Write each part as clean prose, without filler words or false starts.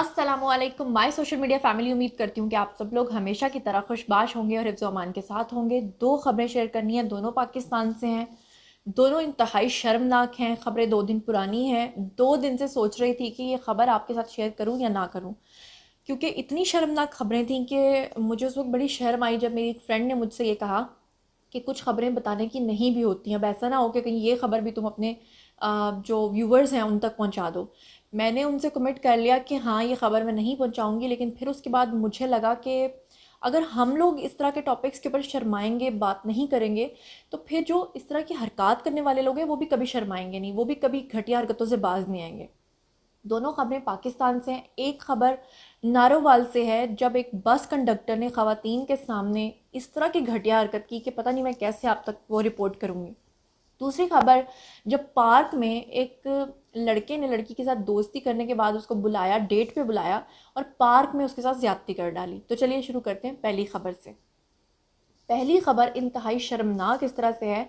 अस्सलामु अलैकुम my social media family. उम्मीद करती हूँ कि आप सब लोग हमेशा की तरह खुशबाश होंगे और हिफ्ज़ व अमान के साथ होंगे। दो खबरें शेयर करनी है, दोनों पाकिस्तान से हैं, दोनों इंतहाई शर्मनाक हैं। खबरें 2 दिन पुरानी हैं। 2 दिन से सोच रही थी कि ये खबर आपके साथ शेयर करूँ या ना करूँ, क्योंकि इतनी शर्मनाक खबरें थीं कि मुझे उस वक्त बड़ी शर्म आई जब मेरी एक फ्रेंड ने मुझसे ये कहा कि कुछ खबरें बताने की नहीं भी होती हैं। अब ऐसा ना हो कि कहीं ये खबर भी तुम अपने जो व्यूवर्स हैं उन तक पहुंचा दो। मैंने उनसे कमिट कर लिया कि हाँ, ये खबर मैं नहीं पहुंचाऊंगी, लेकिन फिर उसके बाद मुझे लगा कि अगर हम लोग इस तरह के टॉपिक्स के ऊपर शर्माएंगे, बात नहीं करेंगे, तो फिर जो इस तरह की हरकत करने वाले लोग हैं वो भी कभी शर्माएंगे नहीं, वो भी कभी घटिया हरकतों से बाज नहीं आएंगे। दोनों खबरें पाकिस्तान से हैं। एक खबर नारोवाल से है, जब एक बस कंडक्टर ने ख़वातीन के सामने इस तरह की घटिया हरकत की कि पता नहीं मैं कैसे आप तक वो रिपोर्ट करूँगी। दूसरी खबर, जब पार्क में एक लड़के ने लड़की के साथ दोस्ती करने के बाद उसको बुलाया, डेट पे बुलाया और पार्क में उसके साथ ज़्यादती कर डाली। तो चलिए शुरू करते हैं पहली खबर से। पहली खबर इंतहाई शर्मनाक इस तरह से है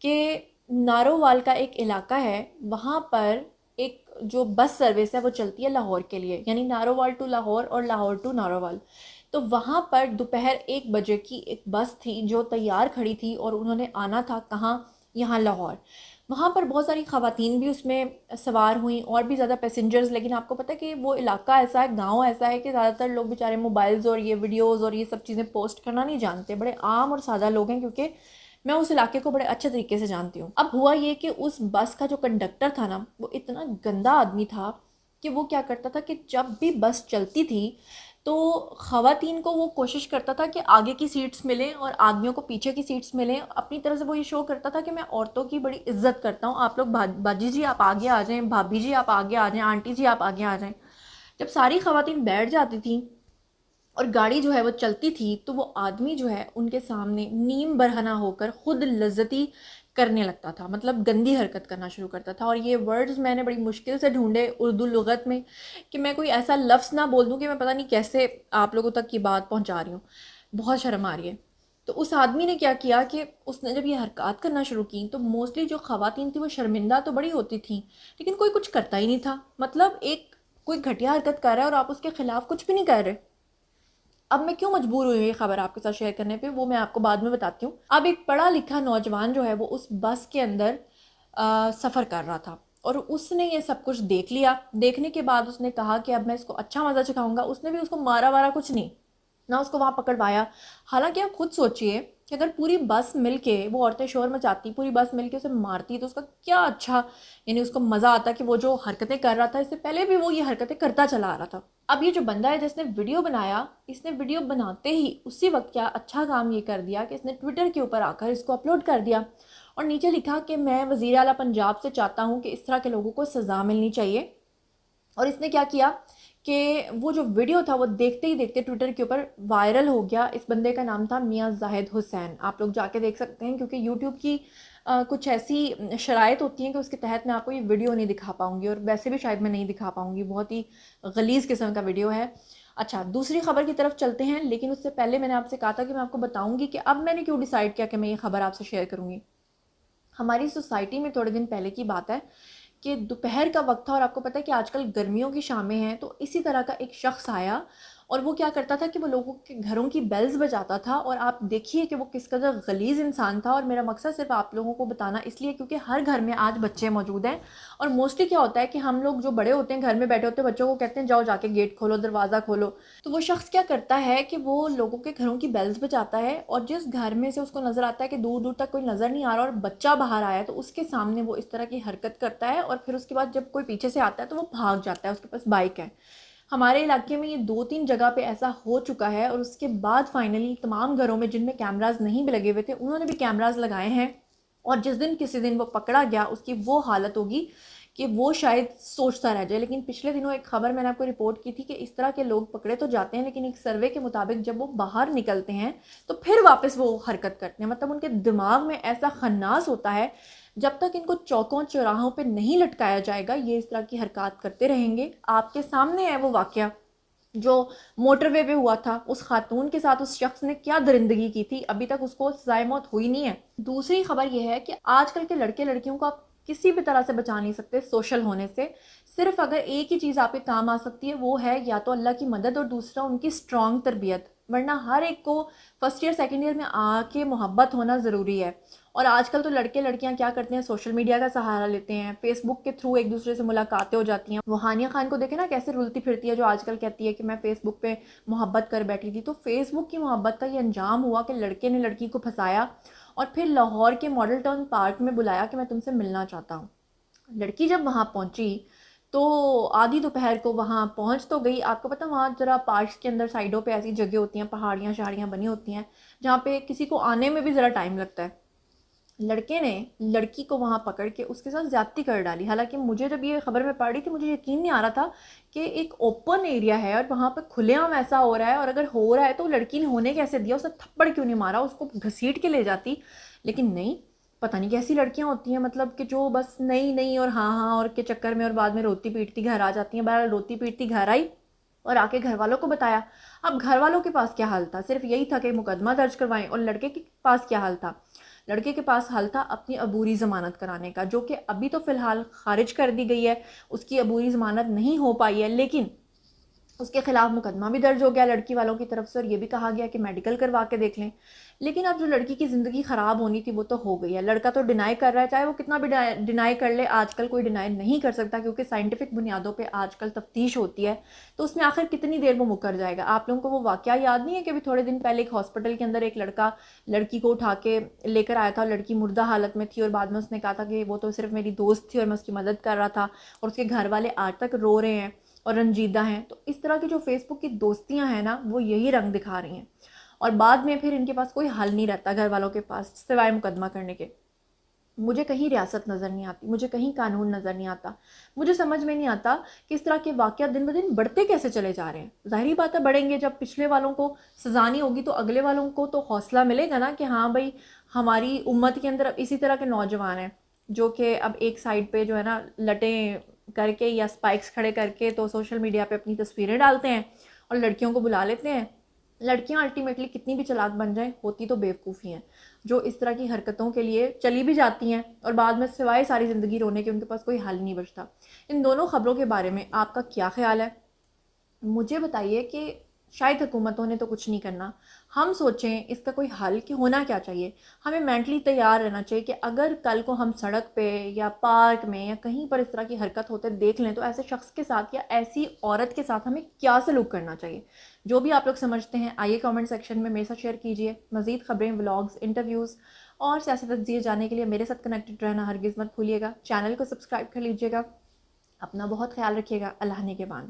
कि नारोवाल का एक इलाका है, वहाँ पर एक जो बस सर्विस है वो चलती है लाहौर के लिए, यानी नारोवाल टू लाहौर और लाहौर टू नारोवाल। तो वहाँ पर दोपहर 1 बजे की एक बस थी जो तैयार खड़ी थी और उन्होंने आना था कहाँ, यहाँ लाहौर। वहाँ पर बहुत सारी ख़वातीन भी उसमें सवार हुई और भी ज़्यादा पैसेंजर्स। लेकिन आपको पता है कि वो इलाका ऐसा है, गांव ऐसा है कि ज़्यादातर लोग बेचारे मोबाइल्स और ये वीडियोस और ये सब चीज़ें पोस्ट करना नहीं जानते, बड़े आम और सादा लोग हैं, क्योंकि मैं उस इलाके को बड़े अच्छे तरीके से जानती हूँ। अब हुआ ये कि उस बस का जो कंडक्टर था ना, वो इतना गंदा आदमी था कि वो क्या करता था कि जब भी बस चलती थी तो ख़वातीन को वो कोशिश करता था कि आगे की सीट्स मिलें और आदमियों को पीछे की सीट्स मिलें। अपनी तरफ से वो ये शो करता था कि मैं औरतों की बड़ी इज्जत करता हूँ, आप लोग बाजी जी आप आगे आ जाएं, भाभी जी आप आगे आ जाएं, आंटी जी आप आगे आ जाएं। जब सारी ख़वातीन बैठ जाती थी और गाड़ी जो है वो चलती थी, तो वो आदमी जो है उनके सामने नीम बरहना होकर खुद लज्जती करने लगता था, मतलब गंदी हरकत करना शुरू करता था। और ये वर्ड्स मैंने बड़ी मुश्किल से ढूंढे उर्दू लुगत में कि मैं कोई ऐसा लफ्ज़ ना बोल दूँ कि मैं पता नहीं कैसे आप लोगों तक की बात पहुँचा रही हूँ। बहुत शर्म आ रही है। तो उस आदमी ने क्या किया कि उसने जब ये हरकत करना शुरू की तो मोस्टली जो ख़वातीन थी वो शर्मिंदा तो बड़ी होती थी, लेकिन कोई कुछ करता ही नहीं था। मतलब एक कोई घटिया हरकत कर रहा है और आप उसके खिलाफ कुछ भी नहीं कर रहे। अब मैं क्यों मजबूर हुई ये खबर आपके साथ शेयर करने पे, वो मैं आपको बाद में बताती हूँ। अब एक पढ़ा लिखा नौजवान जो है वो उस बस के अंदर सफ़र कर रहा था और उसने ये सब कुछ देख लिया। देखने के बाद उसने कहा कि अब मैं इसको अच्छा मज़ा चखाऊंगा। उसने भी उसको मारा वारा कुछ नहीं, ना उसको वहाँ पकड़वाया। हालांकि आप खुद सोचिए कि अगर पूरी बस मिलके, वो औरतें शोर मचाती, पूरी बस मिलके उसे मारती तो उसका क्या अच्छा, यानी उसको मज़ा आता कि वो जो हरकतें कर रहा था इससे पहले भी वो ये हरकतें करता चला आ रहा था। अब ये जो बंदा है जिसने वीडियो बनाया, इसने वीडियो बनाते ही उसी वक्त क्या अच्छा काम ये कर दिया कि इसने ट्विटर के ऊपर आकर इसको अपलोड कर दिया और नीचे लिखा कि मैं वज़ीर आला पंजाब से चाहता हूँ कि इस तरह के लोगों को सज़ा मिलनी चाहिए। और इसने क्या किया कि वो जो वीडियो था वो देखते ही देखते ट्विटर के ऊपर वायरल हो गया। इस बंदे का नाम था मियाँ जाहिद हुसैन। आप लोग जाके देख सकते हैं, क्योंकि यूट्यूब की कुछ ऐसी शराइत होती हैं कि उसके तहत मैं आपको ये वीडियो नहीं दिखा पाऊँगी, और वैसे भी शायद मैं नहीं दिखा पाऊँगी, बहुत ही गलीज़ किस्म का वीडियो है। अच्छा, दूसरी खबर की तरफ चलते हैं, लेकिन उससे पहले मैंने आपसे कहा था कि मैं आपको बताऊँगी कि अब मैंने क्यों डिसाइड किया कि मैं ये खबर आपसे शेयर करूँगी। हमारी सोसाइटी में थोड़े दिन पहले की बात है कि दोपहर का वक्त था और आपको पता है कि आजकल गर्मियों की शामें हैं, तो इसी तरह का एक शख्स आया और वो क्या करता था कि वो लोगों के घरों की बेल्स बजाता था। और आप देखिए कि वो किस कदर गलीज़ इंसान था। और मेरा मकसद सिर्फ आप लोगों को बताना इसलिए क्योंकि हर घर में आज बच्चे मौजूद हैं, और मोस्टली क्या होता है कि हम लोग जो बड़े होते हैं घर में बैठे होते हैं, बच्चों को कहते हैं जाओ जाके गेट खोलो, दरवाज़ा खोलो। तो वो शख्स क्या करता है कि वो लोगों के घरों की बेल्स बजाता है, और जिस घर में से उसको नज़र आता है कि दूर दूर तक कोई नज़र नहीं आ रहा और बच्चा बाहर आया है, तो उसके सामने वो इस तरह की हरकत करता है। और फिर उसके बाद जब कोई पीछे से आता है तो वो भाग जाता है, उसके पास बाइक है। हमारे इलाके में ये 2-3 जगह पे ऐसा हो चुका है, और उसके बाद फाइनली तमाम घरों में जिनमें कैमराज नहीं भी लगे हुए थे उन्होंने भी कैमराज लगाए हैं। और जिस दिन किसी दिन वो पकड़ा गया उसकी वो हालत होगी कि वो शायद सोचता रह जाए। लेकिन पिछले दिनों एक खबर मैंने आपको रिपोर्ट की थी कि इस तरह के लोग पकड़े तो जाते हैं, लेकिन एक सर्वे के मुताबिक जब वो बाहर निकलते हैं तो फिर वापस वो हरकत करते हैं। मतलब उनके दिमाग में ऐसा खन्नास होता है, जब तक इनको चौकों चौराहों पे नहीं लटकाया जाएगा ये इस तरह की हरकत करते रहेंगे। आपके सामने है वो वाकया जो मोटरवे पे हुआ था, उस खातून के साथ उस शख्स ने क्या दरिंदगी की थी, अभी तक उसको सज़ाए मौत हुई नहीं है। दूसरी खबर यह है कि आजकल के लड़के लड़कियों को आप کسی بھی طرح سے بچا نہیں سکتے سوشل ہونے سے. صرف اگر ایک ہی چیز آپ کے کام آ سکتی ہے وہ ہے یا تو اللہ کی مدد اور دوسرا ان کی اسٹرانگ تربیت. ورنہ ہر ایک کو فرسٹ ایئر سیکنڈ ایئر میں آ کے محبت ہونا ضروری ہے. اور آج کل تو لڑکے لڑکیاں کیا کرتے ہیں, سوشل میڈیا کا سہارا لیتے ہیں, فیس بک کے تھرو ایک دوسرے سے ملاقاتیں ہو جاتی ہیں. وہ ہانیہ خان کو دیکھیں نا کیسے رلتی پھرتی ہے, جو آج کل کہتی ہے کہ میں فیس بک پہ محبت کر بیٹھی تھی. تو فیس بک کی محبت کا یہ انجام ہوا کہ لڑکے نے لڑکی کو پھنسایا اور پھر لاہور کے ماڈل ٹاؤن پارک میں بلایا کہ میں تم سے ملنا چاہتا ہوں. لڑکی جب وہاں پہنچی تو آدھی دوپہر کو وہاں پہنچ تو گئی. آپ کو پتہ وہاں ذرا پارکس کے اندر سائڈوں پہ ایسی جگہ ہوتی ہیں, پہاڑیاں شہاڑیاں بنی ہوتی ہیں جہاں پہ کسی کو آنے میں بھی ذرا ٹائم لگتا ہے. لڑکے نے لڑکی کو وہاں پکڑ کے اس کے ساتھ زیادتی کر ڈالی. حالانکہ مجھے جب یہ خبر میں پڑھ رہی تھی مجھے یقین نہیں آ رہا تھا کہ ایک اوپن ایریا ہے اور وہاں پہ کھلے عام ایسا ہو رہا ہے, اور اگر ہو رہا ہے تو لڑکی نے ہونے کیسے دیا, اسے تھپڑ کیوں نہیں مارا, اس کو گھسیٹ کے لے جاتی. لیکن نہیں, پتہ نہیں کیسی لڑکیاں ہوتی ہیں, مطلب کہ جو بس نہیں نہیں اور ہاں ہاں اور کے چکر میں اور بعد میں روتی پیٹتی گھر آ جاتی ہیں. بہرحال روتی پیٹتی گھر آئی اور آ کے گھر والوں کو بتایا. اب گھر والوں کے پاس کیا حال تھا, صرف یہی تھا کہ مقدمہ درج کروائیں. اور لڑکے کے پاس کیا حال تھا, لڑکے کے پاس حال تھا اپنی عبوری ضمانت کرانے کا, جو کہ ابھی تو فی الحال خارج کر دی گئی ہے. اس کی عبوری ضمانت نہیں ہو پائی ہے, لیکن اس کے خلاف مقدمہ بھی درج ہو گیا لڑکی والوں کی طرف سے, اور یہ بھی کہا گیا کہ میڈیکل کروا کے دیکھ لیں. لیکن اب جو لڑکی کی زندگی خراب ہونی تھی وہ تو ہو گئی ہے. لڑکا تو ڈینائی کر رہا ہے, چاہے وہ کتنا بھی ڈینائی کر لے, آج کل کوئی ڈینائی نہیں کر سکتا کیونکہ سائنٹیفک بنیادوں پہ آج کل تفتیش ہوتی ہے. تو اس میں آخر کتنی دیر وہ مکر جائے گا. آپ لوگوں کو وہ واقعہ یاد نہیں ہے کہ ابھی تھوڑے دن پہلے ایک ہاسپٹل کے اندر ایک لڑکا لڑکی کو اٹھا کے لے کر آیا تھا, لڑکی مردہ حالت میں تھی, اور بعد میں اس نے کہا تھا کہ وہ تو صرف میری دوست تھی اور میں اس کی مدد کر رہا تھا, اور اس کے گھر والے آج تک رو رہے ہیں اور رنجیدہ ہیں. تو اس طرح کی جو فیس بک کی دوستیاں ہیں نا وہ یہی رنگ دکھا رہی ہیں, اور بعد میں پھر ان کے پاس کوئی حل نہیں رہتا گھر والوں کے پاس سوائے مقدمہ کرنے کے. مجھے کہیں ریاست نظر نہیں آتی, مجھے کہیں قانون نظر نہیں آتا, مجھے سمجھ میں نہیں آتا کہ اس طرح کے واقعات دن بدن بڑھتے کیسے چلے جا رہے ہیں. ظاہری بات ہے بڑھیں گے, جب پچھلے والوں کو سزا نہیں ہوگی تو اگلے والوں کو تو حوصلہ ملے گا نا کہ ہاں بھائی ہماری امت کے اندر اسی طرح کے نوجوان ہیں جو کہ اب ایک سائڈ پہ جو ہے نا لٹیں کر کے یا سپائکس کھڑے کر کے تو سوشل میڈیا پہ اپنی تصویریں ڈالتے ہیں اور لڑکیوں کو بلا لیتے ہیں. لڑکیاں الٹیمیٹلی کتنی بھی چلاک بن جائیں ہوتی تو بیوقوفی ہیں, جو اس طرح کی حرکتوں کے لیے چلی بھی جاتی ہیں اور بعد میں سوائے ساری زندگی رونے کے ان کے پاس کوئی حل نہیں بچتا. ان دونوں خبروں کے بارے میں آپ کا کیا خیال ہے, مجھے بتائیے. کہ شاید حکومتوں نے تو کچھ نہیں کرنا, ہم سوچیں اس کا کوئی حل کہ ہونا کیا چاہیے. ہمیں مینٹلی تیار رہنا چاہیے کہ اگر کل کو ہم سڑک پہ یا پارک میں یا کہیں پر اس طرح کی حرکت ہوتے دیکھ لیں تو ایسے شخص کے ساتھ یا ایسی عورت کے ساتھ ہمیں کیا سلوک کرنا چاہیے. جو بھی آپ لوگ سمجھتے ہیں آئیے کامنٹ سیکشن میں میرے ساتھ شیئر کیجیے. مزید خبریں, ولاگز, انٹرویوز اور سیاسی تجزیے جاننے کے لیے میرے ساتھ کنیکٹڈ رہنا ہرگز مت بھولیے گا. چینل کو سبسکرائب کر لیجیے گا. اپنا بہت خیال رکھیے گا. اللہ نگہبان.